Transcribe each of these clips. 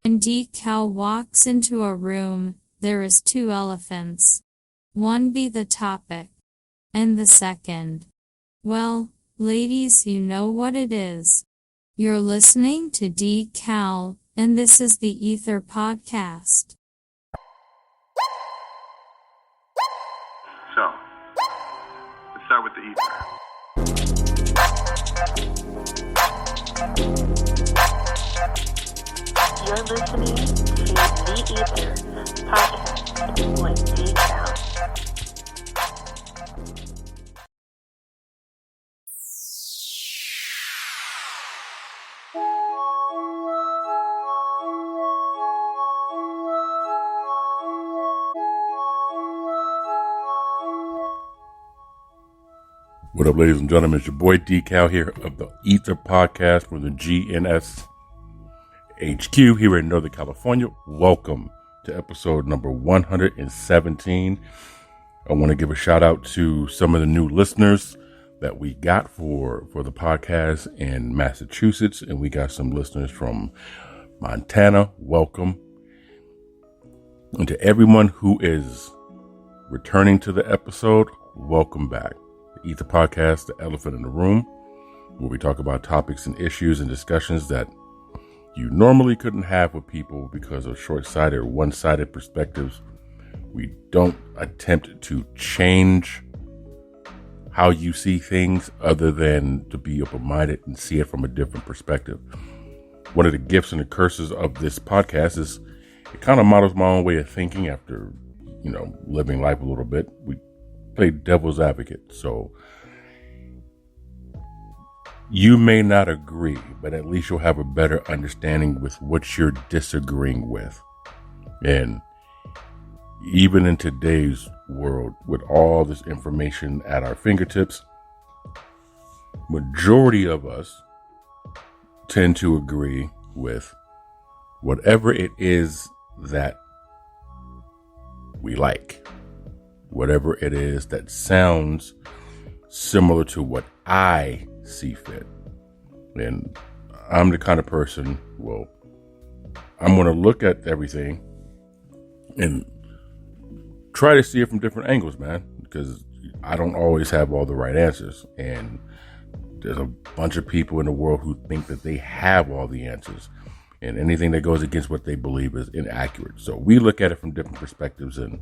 When Decal walks into a room, there is two elephants. One be the topic, and the second. Well, ladies, you know what it is. You're listening to Decal, and this is the E.I.T.H.R podcast. So, let's start with the E.I.T.H.R. You're listening to the E.I.T.H.R podcast with Decal. What up, ladies and gentlemen? It's your boy Decal here of the E.I.T.H.R podcast from the GNS HQ here in Northern California. Welcome to episode number 117. I want to give a shout out to some of the new listeners that we got for the podcast in Massachusetts, and we got some listeners from Montana. Welcome. And to everyone who is returning to the episode, welcome back. The E.I.T.H.R podcast, the elephant in the room, where we talk about topics and issues and discussions that you normally couldn't have with people because of short-sighted or one-sided perspectives. We don't attempt to change how you see things other than to be open-minded and see it from a different perspective. One of the gifts and the curses of this podcast is it kind of models my own way of thinking after, living life a little bit. We play devil's advocate. So you may not agree, but at least you'll have a better understanding with what you're disagreeing with. And even in today's world, with all this information at our fingertips, majority of us tend to agree with whatever it is that we like, whatever it is that sounds similar to what I see fit. And I'm the kind of person, I'm going to look at everything and try to see it from different angles, man, because I don't always have all the right answers. And there's a bunch of people in the world who think that they have all the answers, and anything that goes against what they believe is inaccurate. So we look at it from different perspectives, and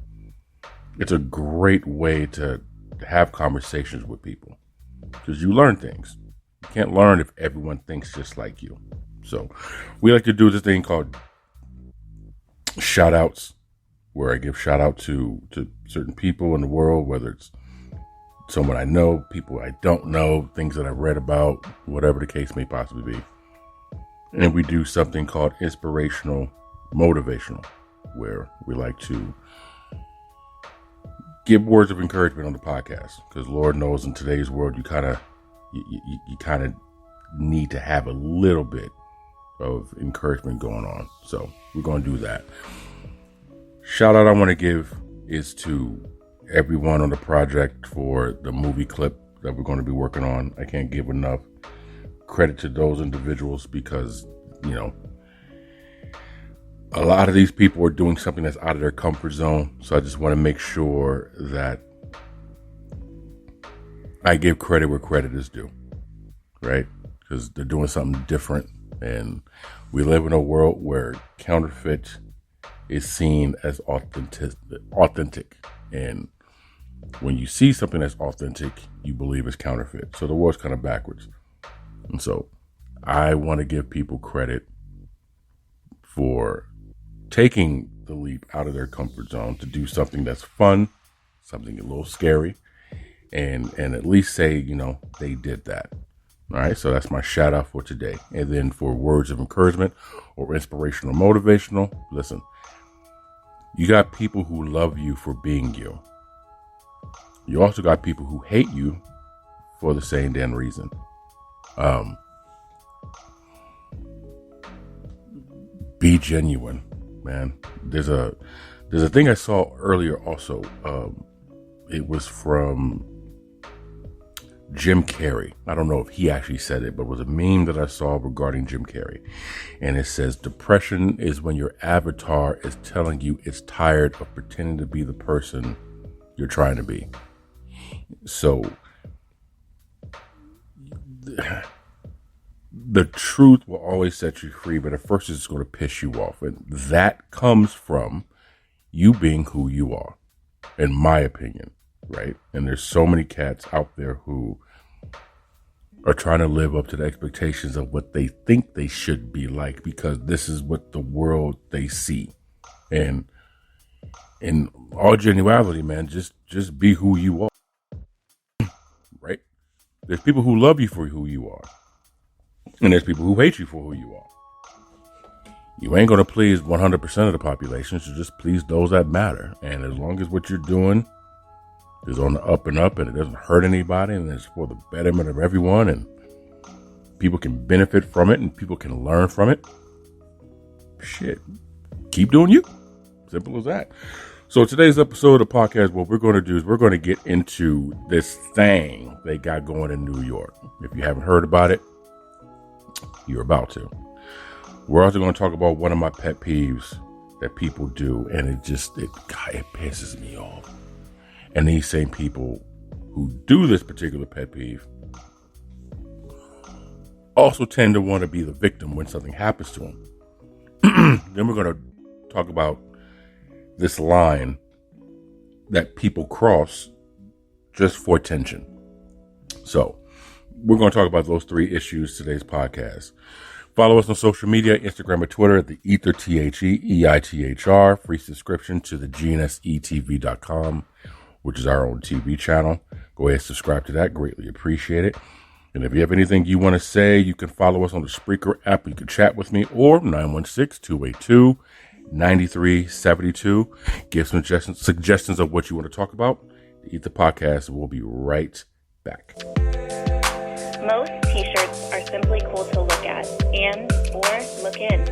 it's a great way to have conversations with people because you learn things. You can't learn if everyone thinks just like you. So we like to do this thing called shout outs, where I give shout out to certain people in the world, whether it's someone I know, people I don't know, things that I've read about, whatever the case may possibly be. And we do something called inspirational, motivational, where we like to give words of encouragement on the podcast, because Lord knows in today's world you kind of need to have a little bit of encouragement going on. So we're going to do that. Shout out I want to give is to everyone on the project for the movie clip that we're going to be working on. I can't give enough credit to those individuals because, a lot of these people are doing something that's out of their comfort zone. So I just want to make sure that I give credit where credit is due, right? Because they're doing something different. And we live in a world where counterfeit is seen as authentic. And when you see something that's authentic, you believe it's counterfeit. So the world's kind of backwards. And so I want to give people credit for taking the leap out of their comfort zone to do something that's fun, something a little scary, and at least say, they did that. All right. So that's my shout out for today. And then for words of encouragement or inspirational, motivational, listen, you got people who love you for being you. You also got people who hate you for the same damn reason. Be genuine, man. There's a thing I saw earlier also. It was from Jim Carrey. I don't know if he actually said it, but it was a meme that I saw regarding Jim Carrey. And it says, depression is when your avatar is telling you it's tired of pretending to be the person you're trying to be. So the truth will always set you free, but at first it's going to piss you off. And that comes from you being who you are, in my opinion, right? And there's so many cats out there who are trying to live up to the expectations of what they think they should be like, because this is what the world they see. And in all genuality, man, just be who you are, right? There's people who love you for who you are, and there's people who hate you for who you are. You ain't going to please 100% of the population, so just please those that matter. And as long as what you're doing is on the up and up, and it doesn't hurt anybody, and it's for the betterment of everyone, and people can benefit from it, and people can learn from it, shit, keep doing you. Simple as that. So today's episode of the podcast, what we're going to do is we're going to get into this thing they got going in New York. If you haven't heard about it, you're about to. We're also going to talk about one of my pet peeves that people do, and it pisses me off. And these same people who do this particular pet peeve also tend to want to be the victim when something happens to them. Then we're going to talk about this line that people cross just for attention. So we're going to talk about those three issues today's podcast. Follow us on social media, Instagram and Twitter at the E.I.T.H.R, E.I.T.H.R. Free subscription to the GNSETV.com, which is our own TV channel. Go ahead and subscribe to that. Greatly appreciate it. And if you have anything you want to say, you can follow us on the Spreaker app. You can chat with me, or 916-282-9372. Give some suggestions of what you want to talk about. The Eat the Podcast will be right back. Most t-shirts are simply cool to look at and or look in.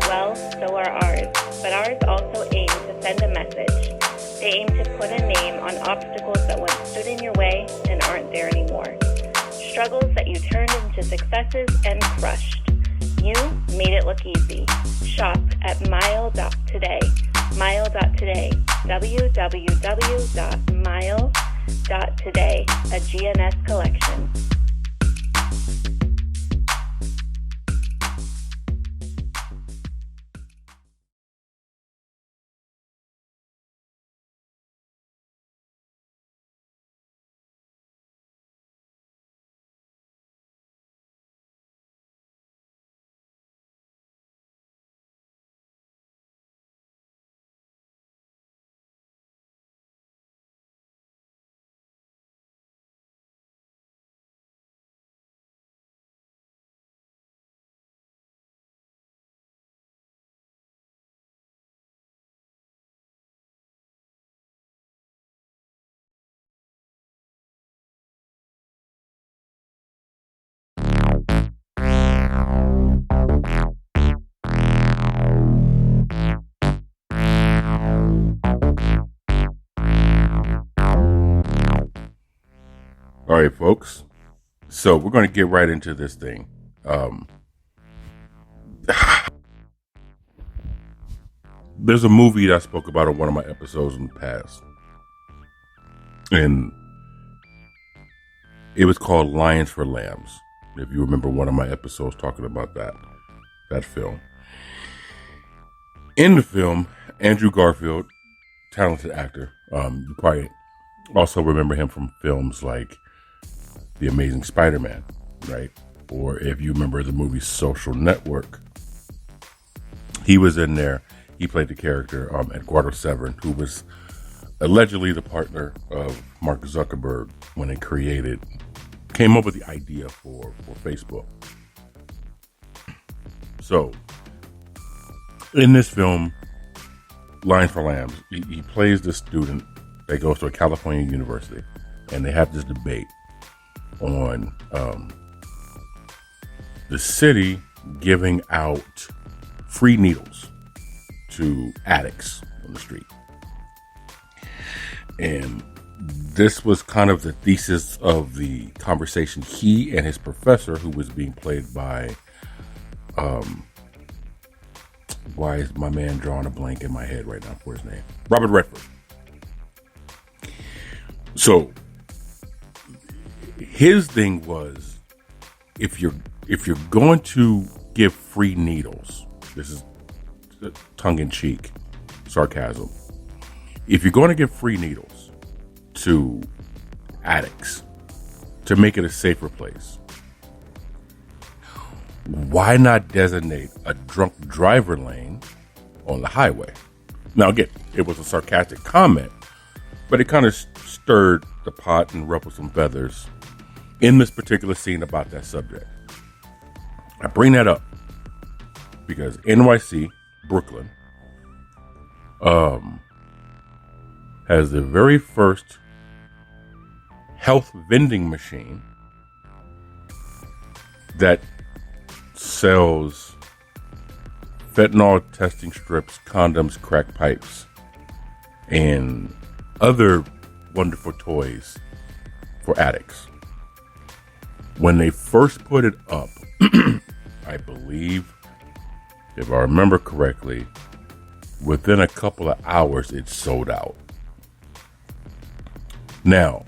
Well, so are ours. But ours also aim to send a message. They aim to put a name on obstacles that once stood in your way and aren't there anymore. Struggles that you turned into successes and crushed. You made it look easy. Shop at mile.today. Mile.today. www.mile.today. A GNS collection. All right, folks. So we're going to get right into this thing. There's a movie that I spoke about on one of my episodes in the past, and it was called Lions for Lambs. If you remember one of my episodes talking about that film. In the film, Andrew Garfield, talented actor. You probably also remember him from films like The Amazing Spider-Man, right? Or if you remember the movie Social Network, he was in there. He played the character Eduardo Severin, who was allegedly the partner of Mark Zuckerberg when they came up with the idea for Facebook. So, in this film, Lions for Lambs, he plays this student that goes to a California university, and they have this debate on the city giving out free needles to addicts on the street. And this was kind of the thesis of the conversation he and his professor, who was being played by, why is my man drawing a blank in my head right now for his name? Robert Redford. So his thing was, if you're going to give free needles, this is tongue-in-cheek sarcasm. If you're going to give free needles to addicts to make it a safer place, why not designate a drunk driver lane on the highway? Now, again, it was a sarcastic comment, but it kind of stirred the pot and ruffled some feathers in this particular scene about that subject. I bring that up because NYC, Brooklyn, has the very first health vending machine that sells fentanyl testing strips, condoms, crack pipes, and other wonderful toys for addicts. When they first put it up, I believe, if I remember correctly, within a couple of hours, it sold out. Now,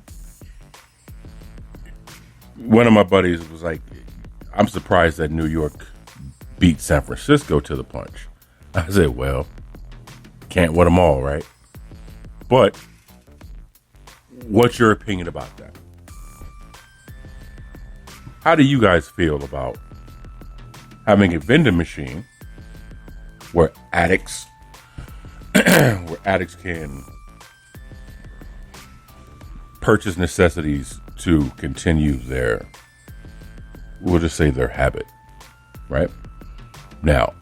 one of my buddies was like, I'm surprised that New York beat San Francisco to the punch. I said, well, can't win them all, right? But what's your opinion about that? How do you guys feel about having a vending machine where addicts can purchase necessities to continue their, we'll just say, their habit, right? Now,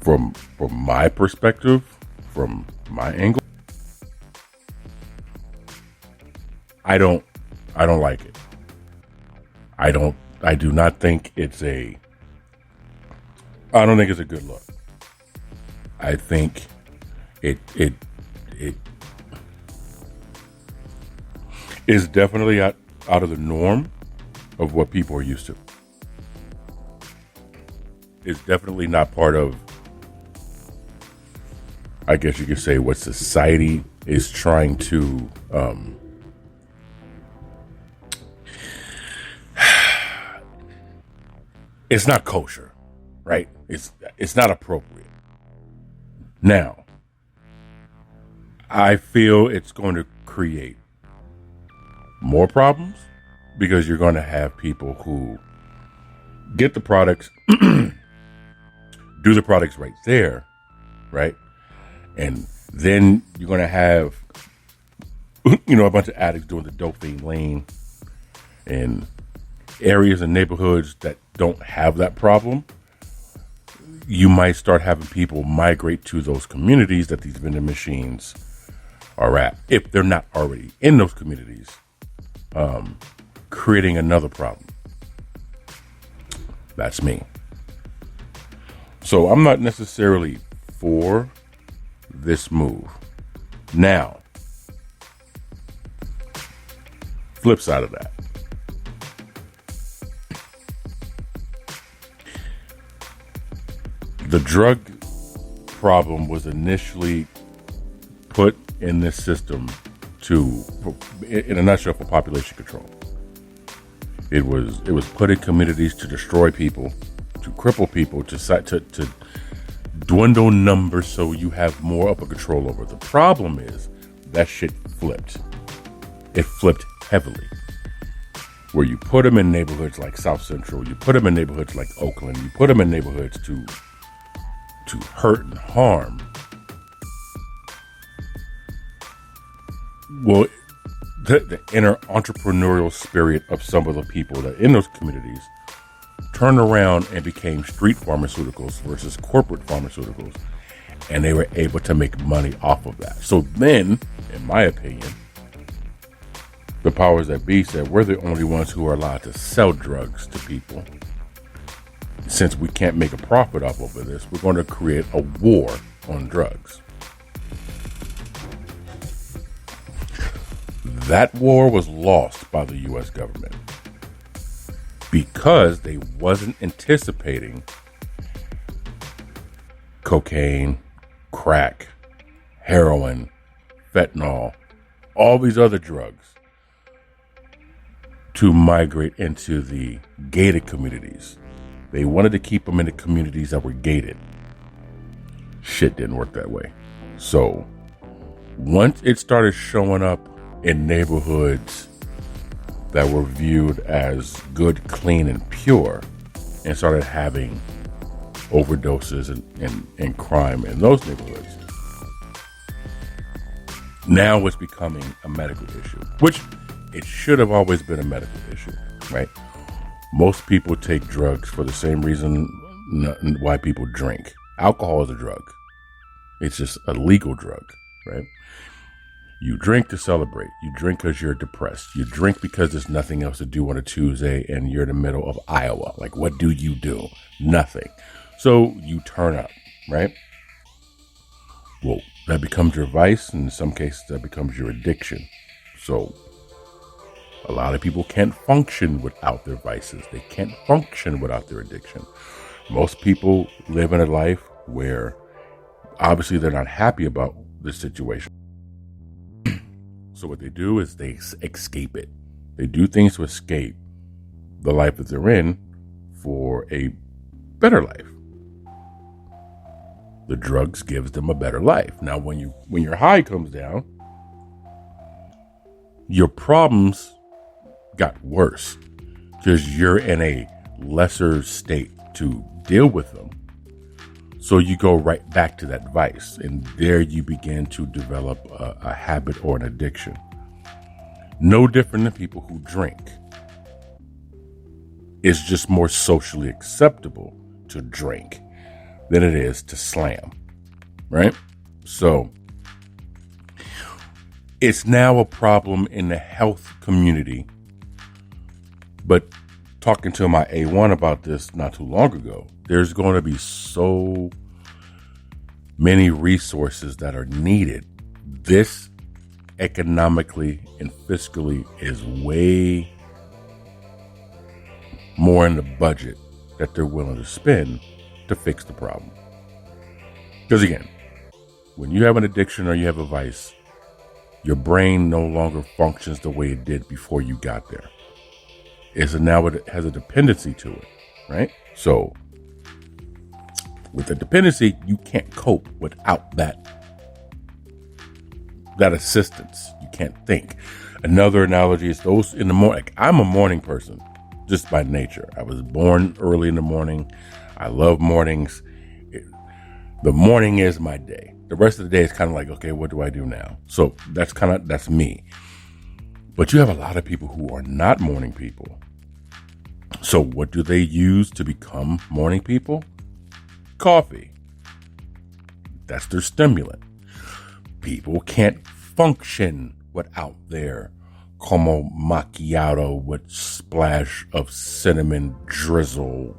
from my perspective, from my angle, I don't like it. I do not think it's a good look. I think it is definitely out of the norm of what people are used to. It's definitely not part of, I guess you could say, what society is trying to it's not kosher, right? It's not appropriate. Now, I feel it's going to create more problems because you're going to have people who get the products, do the products right there, right? And then you're going to have, a bunch of addicts doing the dope fiend lane in areas and neighborhoods that don't have that problem. You might start having people migrate to those communities that these vending machines are at, if they're not already in those communities, creating another problem. That's me. So I'm not necessarily for this move. Now, flip side of that. The drug problem was initially put in this system in a nutshell, for population control. It was put in communities to destroy people, to cripple people, to dwindle numbers so you have more upper control over. The problem is that shit flipped. It flipped heavily. Where you put them in neighborhoods like South Central, you put them in neighborhoods like Oakland, you put them in neighborhoods to hurt and harm. Well, the inner entrepreneurial spirit of some of the people that in those communities turned around and became street pharmaceuticals versus corporate pharmaceuticals, and they were able to make money off of that. So then, in my opinion, the powers that be said, we're the only ones who are allowed to sell drugs to people. Since we can't make a profit off of this, we're going to create a war on drugs. That war was lost by the U.S. government because they wasn't anticipating cocaine, crack, heroin, fentanyl, all these other drugs to migrate into the gated communities. They wanted to keep them in the communities that were gated. Shit didn't work that way. So once it started showing up in neighborhoods that were viewed as good, clean, and pure, and started having overdoses and crime in those neighborhoods, now it's becoming a medical issue, which it should have always been a medical issue, right? Most people take drugs for the same reason why people drink. Alcohol is a drug. It's just a legal drug, right? You drink to celebrate. You drink because you're depressed. You drink because there's nothing else to do on a Tuesday and you're in the middle of Iowa. Like, what do you do? Nothing. So you turn up, right? Well, that becomes your vice. And in some cases, that becomes your addiction. So a lot of people can't function without their vices. They can't function without their addiction. Most people live in a life where obviously they're not happy about the situation. So what they do is they escape it. They do things to escape the life that they're in for a better life. The drugs gives them a better life. Now, when your high comes down, your problems got worse because you're in a lesser state to deal with them. So you go right back to that vice, and there you begin to develop a habit or an addiction. No different than people who drink. It's just more socially acceptable to drink than it is to slam, right? So it's now a problem in the health community. But talking to my A1 about this not too long ago, there's going to be so many resources that are needed. This economically and fiscally is way more in the budget that they're willing to spend to fix the problem. Because again, when you have an addiction or you have a vice, your brain no longer functions the way it did before you got there. Now it has a dependency to it, right? So with the dependency, you can't cope without that assistance. You can't think. Another analogy is those in the morning. Like, I'm a morning person just by nature. I was born early in the morning. I love mornings. The morning is my day. The rest of the day is kind of like, okay, what do I do now? So that's me. But you have a lot of people who are not morning people. So what do they use to become morning people? Coffee. That's their stimulant. People can't function without their caramel macchiato with splash of cinnamon drizzle,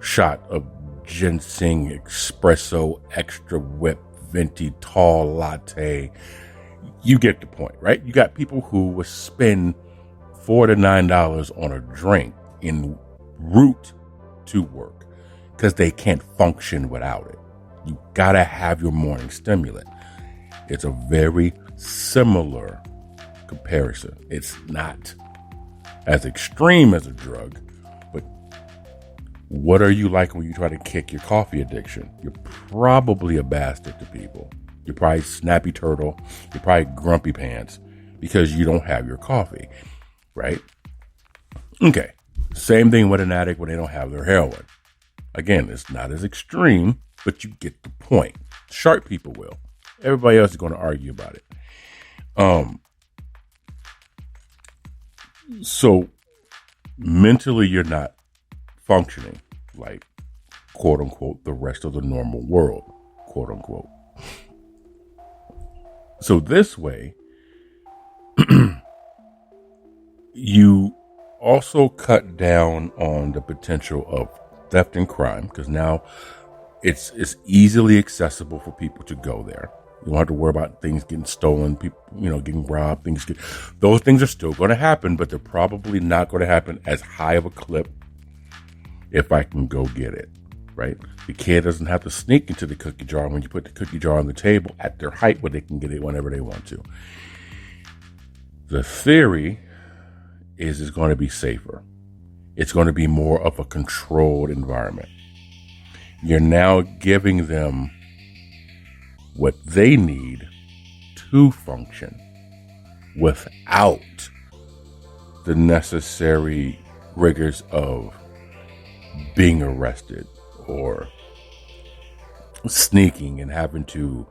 shot of ginseng espresso, extra whip, venti tall latte. You get the point, right? You got people who will spend $4 to $9 on a drink en route to work because they can't function without it. You gotta have your morning stimulant. It's a very similar comparison. It's not as extreme as a drug, but what are you like when you try to kick your coffee addiction? You're probably a bastard to people. You're probably snappy turtle. You're probably grumpy pants because you don't have your coffee, right? Okay. Same thing with an addict when they don't have their heroin. Again, it's not as extreme, but you get the point. Sharp people will. Everybody else is going to argue about it. So mentally, you're not functioning like, quote unquote, the rest of the normal world, quote unquote. So this way, you also cut down on the potential of theft and crime because now it's easily accessible for people to go there. You don't have to worry about things getting stolen, people, getting robbed. Those things are still going to happen, but they're probably not going to happen as high of a clip if I can go get it, right? The kid doesn't have to sneak into the cookie jar when you put the cookie jar on the table at their height where they can get it whenever they want to. The theory is it's going to be safer. It's going to be more of a controlled environment. You're now giving them what they need to function without the necessary rigors of being arrested or sneaking and having to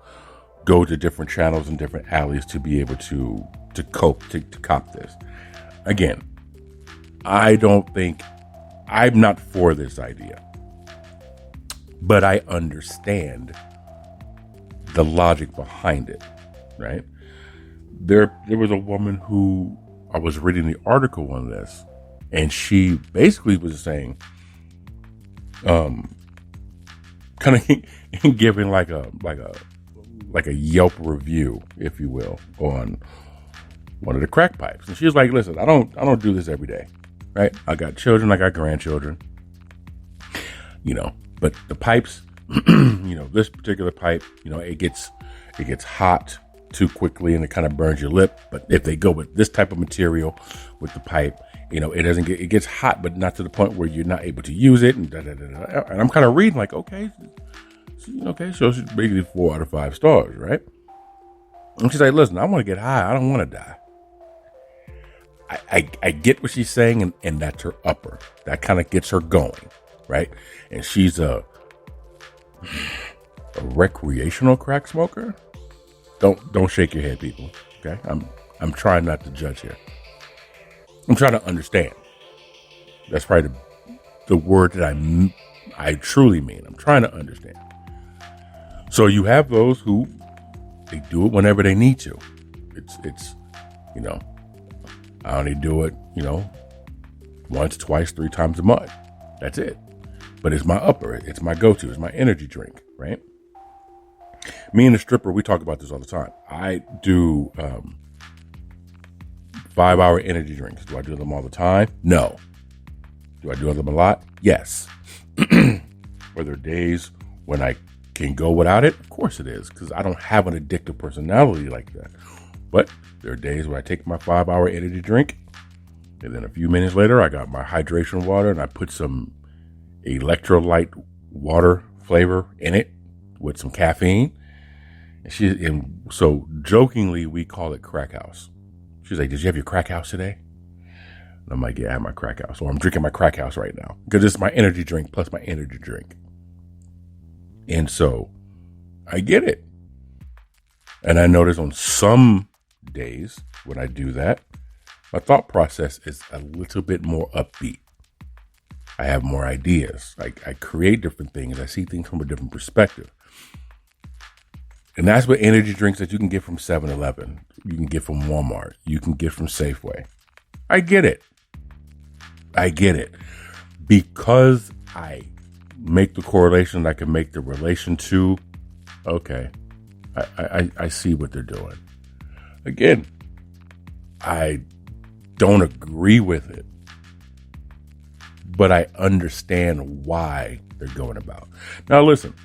go to different channels and different alleys to be able to cop this. Again, I'm not for this idea, but I understand the logic behind it, right? There was a woman who I was reading the article on this, and she basically was saying, kind of giving like a Yelp review, if you will, on one of the crack pipes. And she was like, listen, I don't do this every day, right? I got children, I got grandchildren, but the pipes, this particular pipe, it gets hot too quickly and it kind of burns your lip. But if they go with this type of material with the pipe, it gets hot, but not to the point where you're not able to use it. And And I'm kind of reading like, okay, so she's basically 4 out of 5 stars, right? And she's like, listen, I want to get high. I don't want to die. I get what she's saying, and that's her upper. That kind of gets her going, right? And she's a recreational crack smoker. Don't shake your head, people. Okay, I'm trying not to judge here. I'm trying to understand. That's probably the word that I truly mean. I'm trying to understand. So you have those who they do it whenever they need to. It's I only do it, once, twice, 3 times a month. That's it. But it's my upper. It's my go-to. It's my energy drink, right? Me and the stripper, we talk about this all the time. I do 5-hour energy drinks. Do I do them all the time? No. Do I do them a lot? Yes. Were there days when I can go without it? Of course it is, because I don't have an addictive personality like that. But there are days where I take my 5-hour energy drink, and then a few minutes later, I got my hydration water, and I put some electrolyte water flavor in it with some caffeine. And so jokingly, we call it crack house. She's like, did you have your crack house today? And I'm like, yeah, I have my crack house. Or I'm drinking my crack house right now because it's my energy drink plus my energy drink. And so I get it. And I notice on some days when I do that, my thought process is a little bit more upbeat. I have more ideas. I create different things. I see things from a different perspective. And that's what energy drinks that you can get from 7-Eleven, you can get from Walmart, you can get from Safeway. I get it. Because I make the correlation, I can make the relation to, okay, I see what they're doing. Again, I don't agree with it, but I understand why they're going about. Now listen,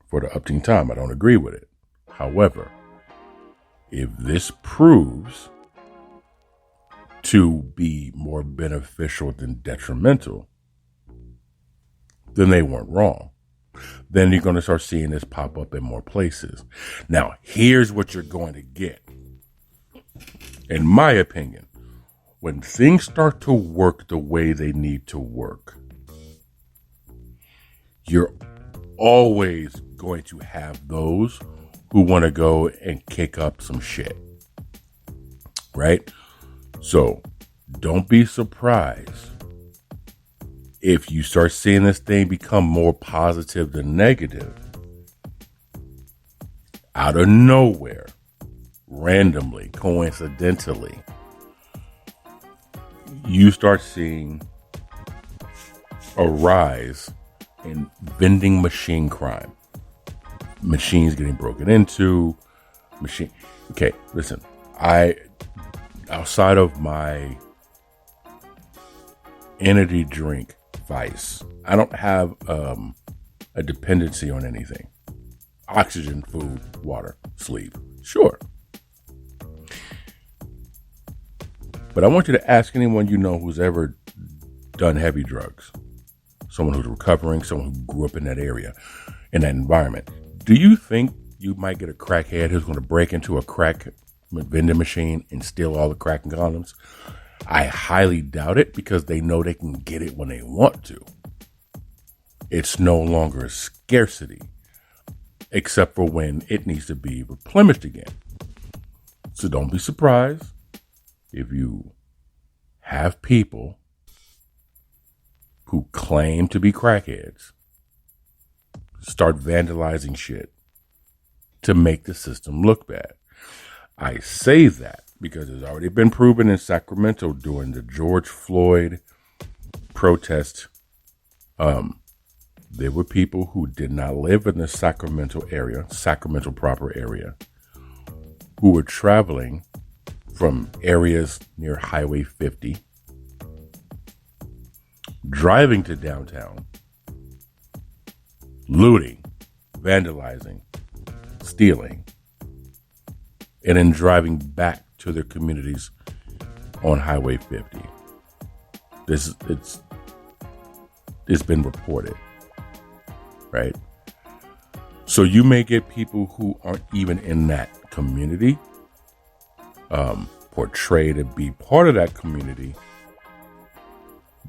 for the upteen time, I don't agree with it. However, if this proves to be more beneficial than detrimental, then they weren't wrong. Then you're going to start seeing this pop up in more places. Now, here's what you're going to get. In my opinion, when things start to work the way they need to work, you're always going to have those who want to go and kick up some shit. Right? So don't be surprised if you start seeing this thing become more positive than negative. Out of nowhere, randomly, coincidentally, you start seeing a rise in vending machine crime. machines getting broken into, Okay, listen, outside of my energy drink vice, I don't have a dependency on anything. Oxygen, food, water, sleep. Sure. But I want you to ask anyone you know who's ever done heavy drugs. Someone who's recovering, someone who grew up in that area, in that environment. Do you think you might get a crackhead who's going to break into a crack vending machine and steal all the crack and condoms? I highly doubt it, because they know they can get it when they want to. It's no longer a scarcity, except for when it needs to be replenished again. So don't be surprised if you have people who claim to be crackheads start vandalizing shit to make the system look bad. I say that because it's already been proven in Sacramento during the George Floyd protest. There were people who did not live in the Sacramento proper area, who were traveling from areas near Highway 50, driving to downtown, looting, vandalizing, stealing, and then driving back to their communities on Highway 50. It's been reported, right? So you may get people who aren't even in that community portray to be part of that community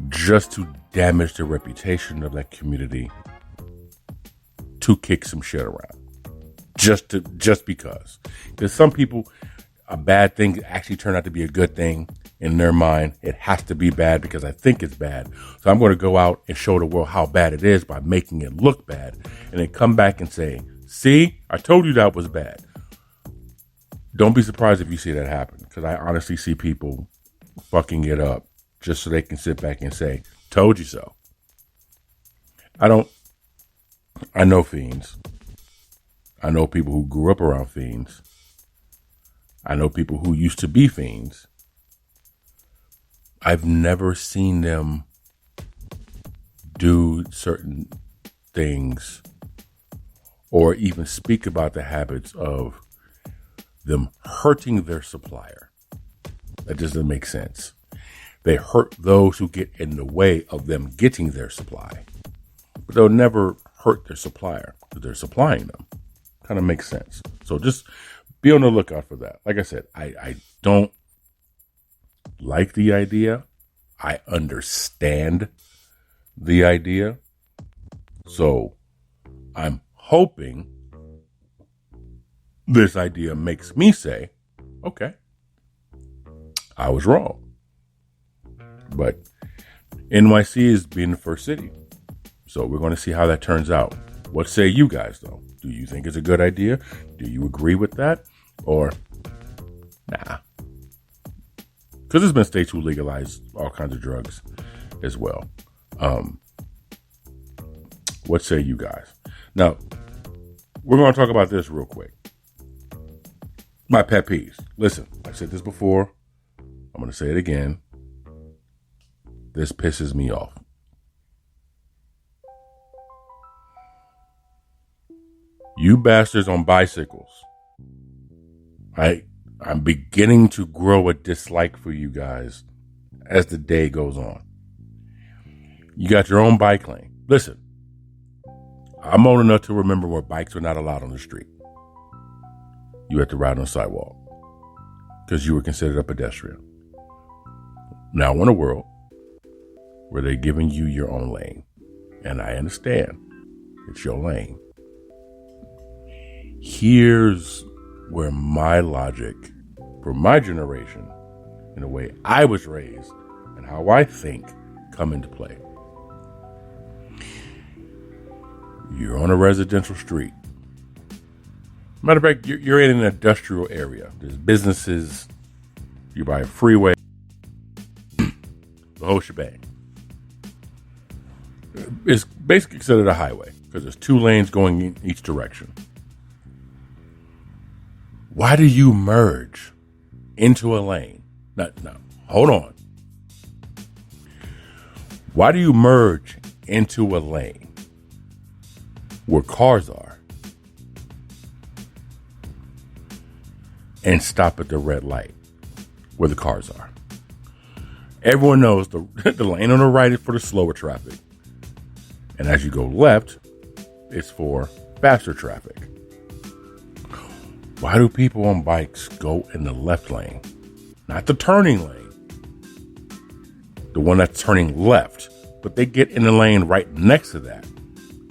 just to damage the reputation of that community, to kick some shit around. Just because some people, a bad thing actually turned out to be a good thing in their mind. It has to be bad because I think it's bad. So I'm going to go out and show the world how bad it is by making it look bad, and then come back and say, see, I told you that was bad. Don't be surprised if you see that happen, because I honestly see people fucking it up just so they can sit back and say, told you so. I know fiends. I know people who grew up around fiends. I know people who used to be fiends. I've never seen them do certain things or even speak about the habits of them hurting their supplier. That doesn't make sense. They hurt those who get in the way of them getting their supply, but they'll never hurt their supplier because they're supplying them. Kind of makes sense. So just be on the lookout for that. Like I said, I don't like the idea. I understand the idea. So I'm hoping this idea makes me say, okay, I was wrong. But NYC is being the first city. So we're going to see how that turns out. What say you guys, though? Do you think it's a good idea? Do you agree with that? Or, nah? Because there's been states who legalize all kinds of drugs as well. What say you guys? Now, we're going to talk about this real quick. My pet peeves. Listen, I've said this before. I'm going to say it again. This pisses me off. You bastards on bicycles. I'm beginning to grow a dislike for you guys as the day goes on. You got your own bike lane. Listen, I'm old enough to remember where bikes were not allowed on the street. You had to ride on the sidewalk because you were considered a pedestrian. Now in a world where they're giving you your own lane, and I understand it's your lane. Here's where my logic for my generation and the way I was raised and how I think come into play. You're on a residential street. Matter of fact, you're in an industrial area. There's businesses. You're by a freeway. The whole shebang. It's basically considered a highway because there's two lanes going in each direction. Why do you merge into a lane? No, hold on. Why do you merge into a lane where cars are and stop at the red light where the cars are? Everyone knows the lane on the right is for the slower traffic. And as you go left, it's for faster traffic. Why do people on bikes go in the left lane? Not the turning lane. The one that's turning left. But they get in the lane right next to that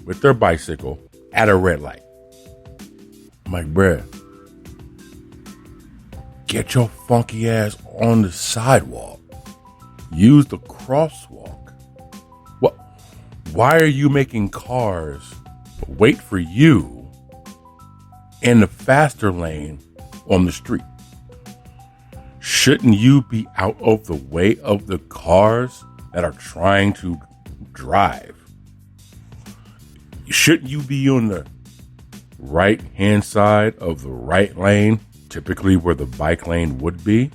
with their bicycle at a red light. I'm like, bruh, get your funky ass on the sidewalk. Use the crosswalk. What? Why are you making cars wait for you in the faster lane on the street? Shouldn't you be out of the way of the cars that are trying to drive? Shouldn't you be on the right hand side of the right lane, typically where the bike lane would be?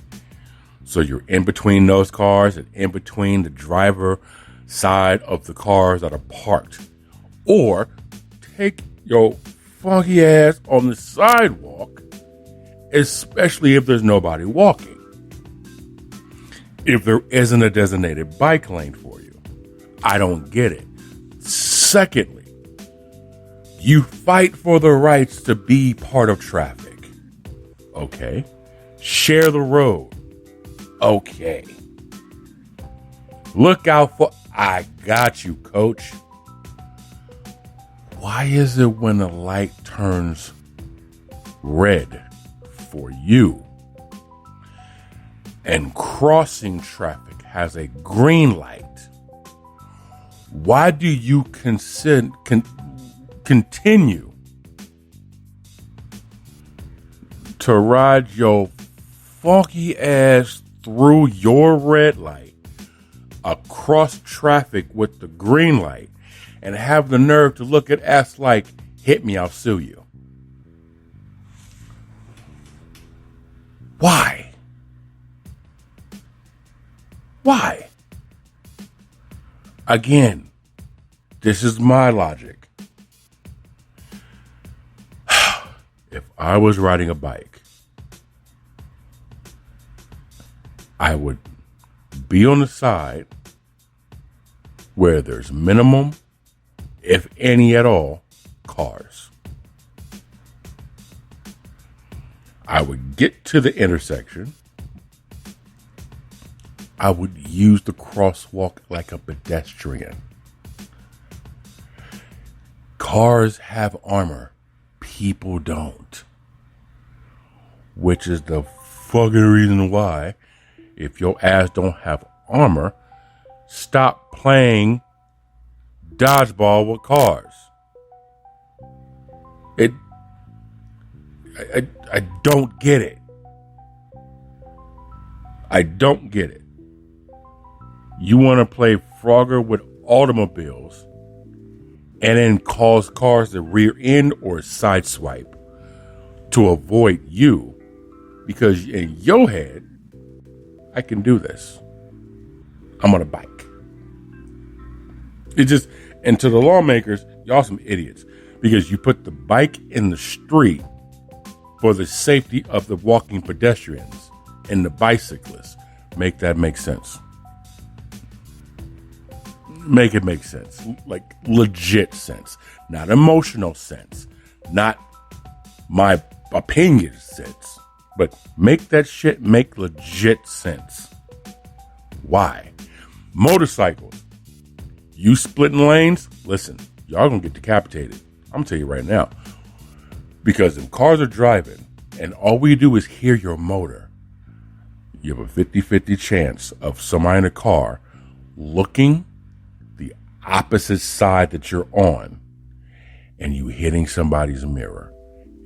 So you're in between those cars and in between the driver side of the cars that are parked. Or take your funky ass on the sidewalk, especially if there's nobody walking. If there isn't a designated bike lane for you, I don't get it. Secondly, you fight for the rights to be part of traffic. Okay. Share the road. Okay. Look out for, I got you, coach. Why is it when the light turns red for you and crossing traffic has a green light, why do you continue to ride your funky ass through your red light across traffic with the green light and have the nerve to look at us like, hit me, I'll sue you? Why? Why? Again, this is my logic. If I was riding a bike, I would be on the side where there's minimum, if any at all, cars. I would get to the intersection. I would use the crosswalk like a pedestrian. Cars have armor. People don't. Which is the fucking reason why, if your ass don't have armor, stop playing dodgeball with cars. I don't get it. I don't get it. You want to play Frogger with automobiles and then cause cars to rear end or sideswipe to avoid you, because in your head, I can do this. I'm on a bike. It just, and to the lawmakers, y'all some idiots, because you put the bike in the street for the safety of the walking pedestrians and the bicyclists. Make that make sense. Make it make sense. Like legit sense. Not emotional sense. Not my opinion sense. But make that shit make legit sense. Why? Motorcycles. You splitting lanes? Listen, y'all gonna get decapitated. I'm gonna tell you right now. Because if cars are driving and all we do is hear your motor, you have a 50-50 chance of somebody in a car looking the opposite side that you're on and you hitting somebody's mirror.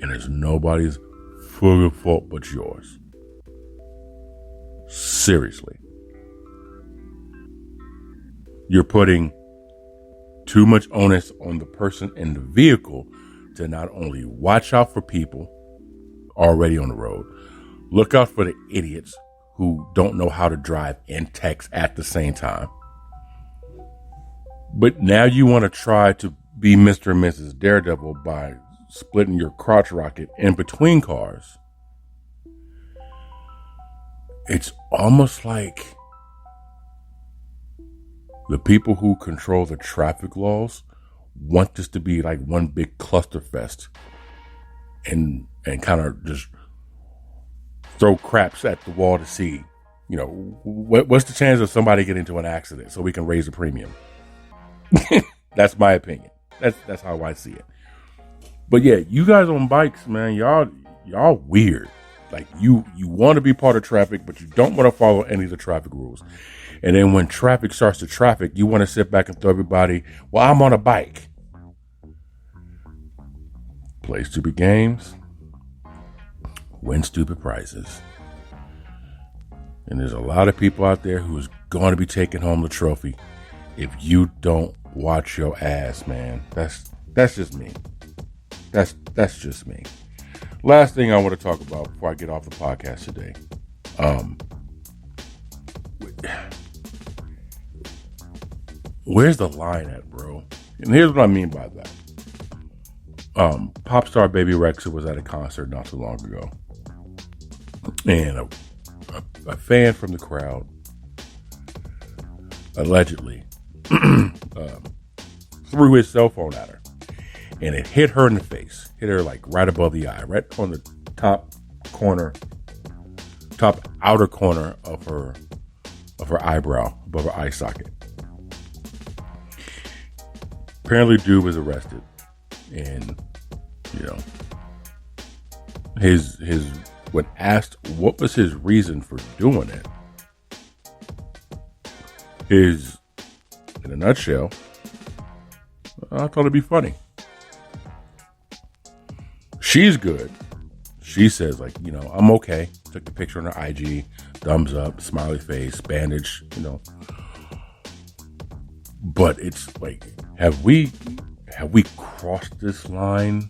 And it's nobody's fucking fault but yours. Seriously. You're putting too much onus on the person in the vehicle to not only watch out for people already on the road. Look out for the idiots who don't know how to drive and text at the same time. But now you want to try to be Mr. and Mrs. Daredevil by splitting your crotch rocket in between cars. It's almost like the people who control the traffic laws want this to be like one big clusterfest and kind of just throw craps at the wall to see, you know, what's the chance of somebody getting into an accident so we can raise the premium. That's my opinion. That's how I see it. But yeah, you guys on bikes, man, y'all weird. Like you want to be part of traffic, but you don't want to follow any of the traffic rules. And then when traffic starts to traffic, you want to sit back and throw everybody, well, I'm on a bike. Play stupid games, win stupid prizes. And there's a lot of people out there who's going to be taking home the trophy if you don't watch your ass, man. That's just me. That's just me. Last thing I want to talk about before I get off the podcast today. Where's the line at, bro? And here's what I mean by that. Pop star Baby Rexha was at a concert not too long ago. And a fan from the crowd allegedly threw his cell phone at her. And it hit her in the face. Hit her like right above the eye. Right on the top outer corner of her eyebrow, above her eye socket. Apparently, dude was arrested. And, you know, his when asked what was his reason for doing it, is, in a nutshell, I thought it'd be funny. She's good. She says, like, you know, I'm okay. Took the picture on her IG, thumbs up, smiley face, bandage, you know. But it's like, have we crossed this line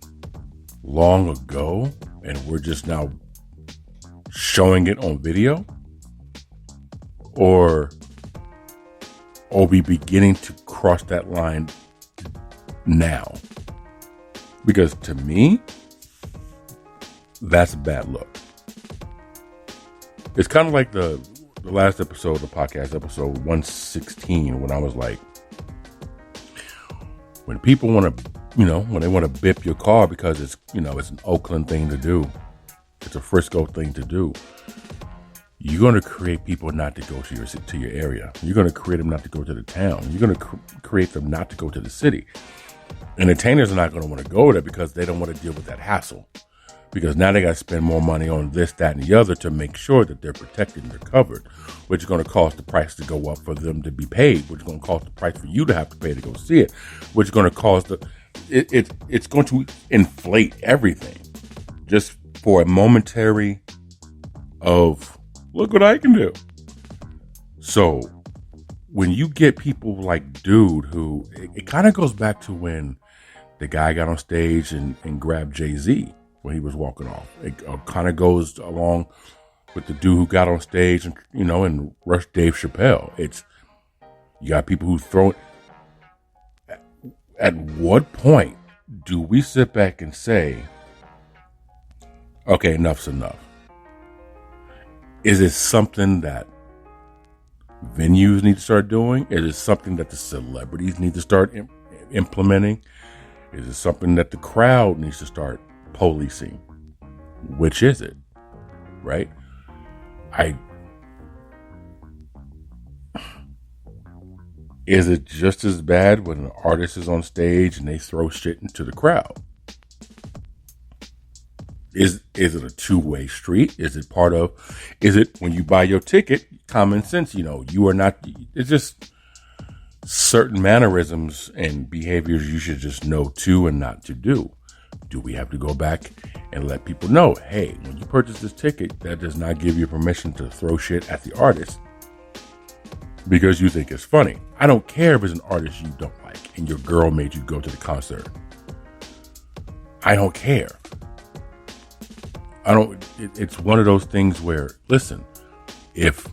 long ago and we're just now showing it on video? Or are we beginning to cross that line now? Because to me, that's a bad look. It's kind of like the last episode, the podcast episode 116, when I was like, when people want to, you know, when they want to bip your car because it's, you know, it's an Oakland thing to do, it's a Frisco thing to do, you're going to create people not to go to your area. You're going to create them not to go to the town. You're going to create them not to go to the city. Entertainers are not going to want to go there because they don't want to deal with that hassle. Because now they got to spend more money on this, that, and the other to make sure that they're protected and they're covered, which is going to cause the price to go up for them to be paid, which is going to cost the price for you to have to pay to go see it, which is going to cause it's going to inflate everything just for a momentary of, look what I can do. So when you get people like dude who, it kind of goes back to when the guy got on stage and grabbed Jay-Z when he was walking off. It kind of goes along with the dude who got on stage and, you know, and rushed Dave Chappelle. It's, you got people who throw it. At what point do we sit back and say, okay, enough's enough? Is it something that venues need to start doing? Is it something that the celebrities need to start implementing? Is it something that the crowd needs to start policing? Which is it? Right? Is it just as bad when an artist is on stage and they throw shit into the crowd? Is it a two-way street? Is it when you buy your ticket, common sense, you know, you are not, it's just certain mannerisms and behaviors you should just know to and not to do. Do we have to go back and let people know, hey, when you purchase this ticket, that does not give you permission to throw shit at the artist because you think it's funny. I don't care if it's an artist you don't like and your girl made you go to the concert. I don't care. it's one of those things where, listen, if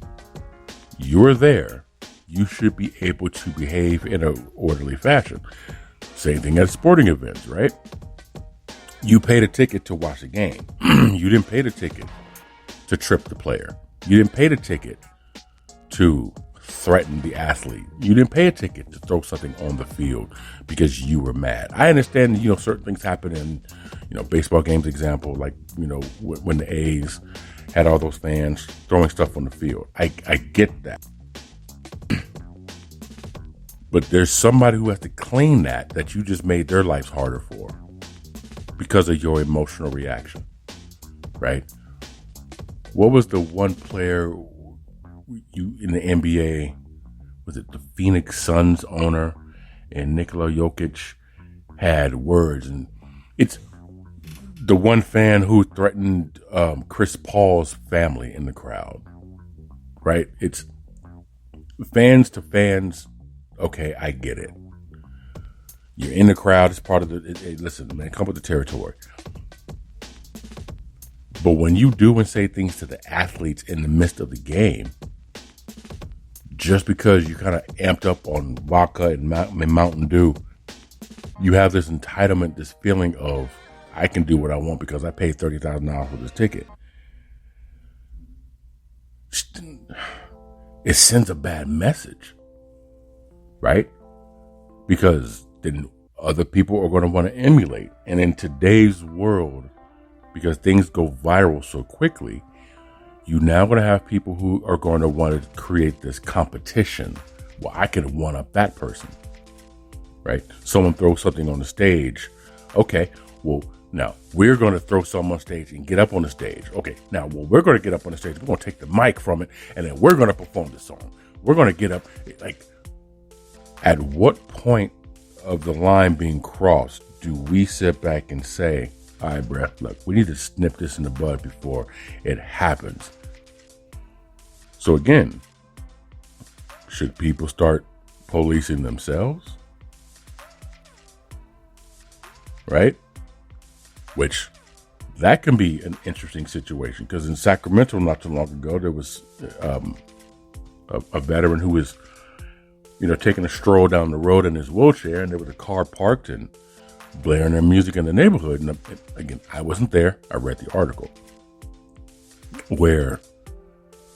you're there, you should be able to behave in an orderly fashion. Same thing at sporting events, right? You paid a ticket to watch a game. You didn't pay the ticket to trip the player. You didn't pay the ticket to threaten the athlete. You didn't pay a ticket to throw something on the field because you were mad. I understand, certain things happen in, baseball games, example, like, when the A's had all those fans throwing stuff on the field. I get that. But there's somebody who has to clean that you just made their lives harder for because of your emotional reaction, right? What was the one player in the NBA, was it the Phoenix Suns owner, and Nikola Jokic had words, and it's the one fan who threatened Chris Paul's family in the crowd, right? It's fans to fans. Okay, I get it. You're in the crowd. It's part of the. Listen, man, come with the territory. But when you do and say things to the athletes in the midst of the game, just because you kind of amped up on vodka and Mountain Dew, you have this entitlement, this feeling of, I can do what I want because I paid $30,000 for this ticket. It sends a bad message, right? Because then other people are going to want to emulate. And in today's world, because things go viral so quickly, you now going to have people who are going to want to create this competition. Well, I can one up that person, right? Someone throws something on the stage. Okay, well, now we're going to throw something on stage and get up on the stage. Okay, now, we're going to get up on the stage. We're going to take the mic from it, and then we're going to perform the song. We're going to get up. Like, at what point of the line being crossed do we sit back and say, all right, bruh, look, we need to nip this in the bud before it happens? So again, should people start policing themselves? Right? Which, that can be an interesting situation, because in Sacramento not too long ago, there was a veteran who was, taking a stroll down the road in his wheelchair, and there was a car parked and blaring their music in the neighborhood. And again, I wasn't there. I read the article where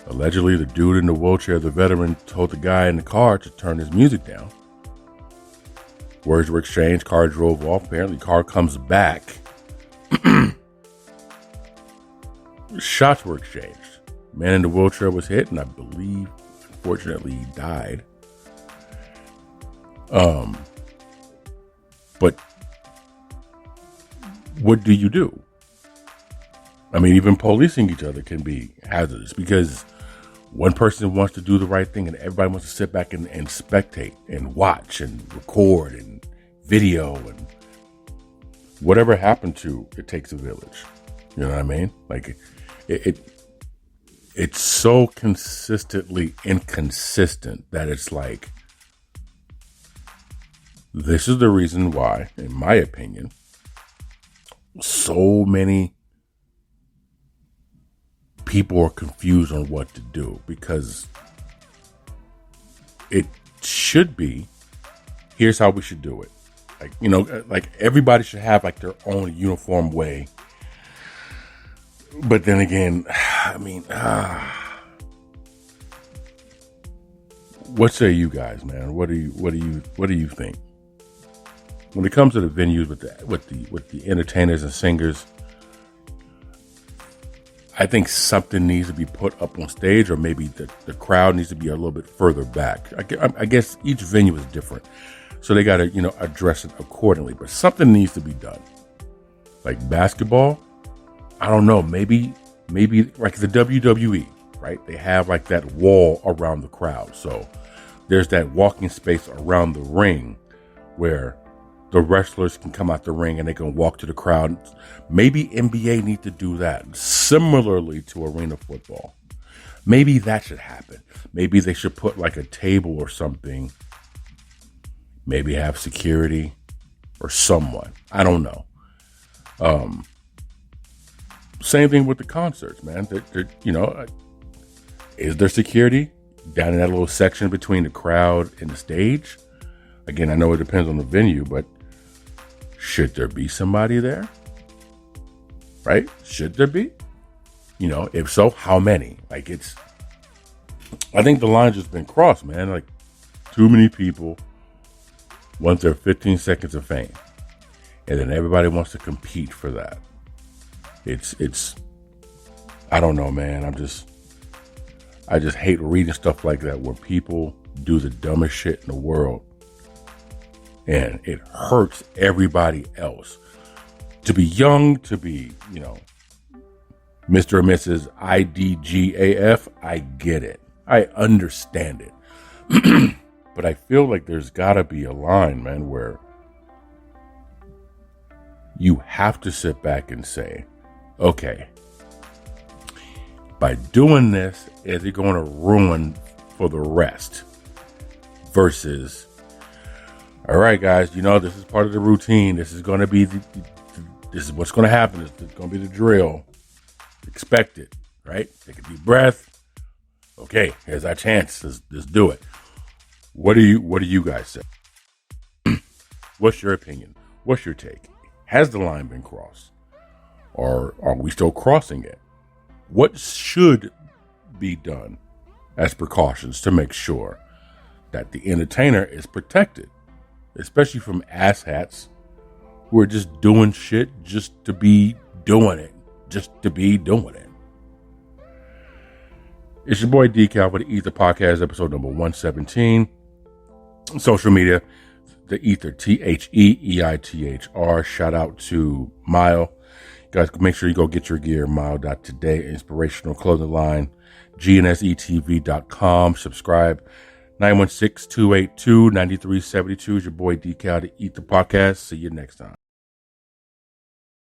allegedly the dude in the wheelchair, the veteran, told the guy in the car to turn his music down. Words were exchanged. Car drove off. Apparently, car comes back. Shots were exchanged. Man in the wheelchair was hit, and I believe, unfortunately, he died. But what do you do? I mean, even policing each other can be hazardous, because one person wants to do the right thing and everybody wants to sit back and spectate and watch and record and video, and whatever happened to It Takes a Village. You know what I mean? Like, it's so consistently inconsistent that it's like, this is the reason why, in my opinion, so many people are confused on what to do, because it should be, here's how we should do it. Like, everybody should have like their own uniform way. But then again, I mean, what say you guys, man? What do you think? When it comes to the venues with the entertainers and singers, I think something needs to be put up on stage, or maybe the crowd needs to be a little bit further back. I guess each venue is different, so they got to address it accordingly. But something needs to be done. Like basketball, I don't know. Maybe like the WWE, right? They have like that wall around the crowd, so there's that walking space around the ring where the wrestlers can come out the ring and they can walk to the crowd. Maybe NBA need to do that similarly to arena football. Maybe that should happen. Maybe they should put like a table or something. Maybe have security or someone. I don't know. Same thing with the concerts, man. Is there security down in that little section between the crowd and the stage? Again, I know it depends on the venue, but should there be somebody there? Right? Should there be? If so, how many? I think the line's just been crossed, man. Like, too many people want their 15 seconds of fame. And then everybody wants to compete for that. It's I don't know, man. I just hate reading stuff like that where people do the dumbest shit in the world and it hurts everybody else. To be young, to be, Mr. or Mrs. IDGAF, I get it. I understand it. But I feel like there's gotta be a line, man, where you have to sit back and say, okay, by doing this, is it going to ruin for the rest? Versus, all right, guys, this is part of the routine. This is going to be this is what's going to happen. This is going to be the drill. Expect it, right? Take a deep breath. Okay, here's our chance. Let's do it. What do you guys say? What's your opinion? What's your take? Has the line been crossed? Or are we still crossing it? What should be done as precautions to make sure that the entertainer is protected, especially from asshats who are just doing shit just to be doing it, It's your boy Decal with the E.I.T.H.R podcast, episode number 117. Social media, the E.I.T.H.R, THEEITHR. Shout out to Mile. Guys, make sure you go get your gear. Mile.today, inspirational clothing line. GNSETV.com. Subscribe. 916-282-9372 is your boy Decal, the E.I.T.H.R podcast. See you next time.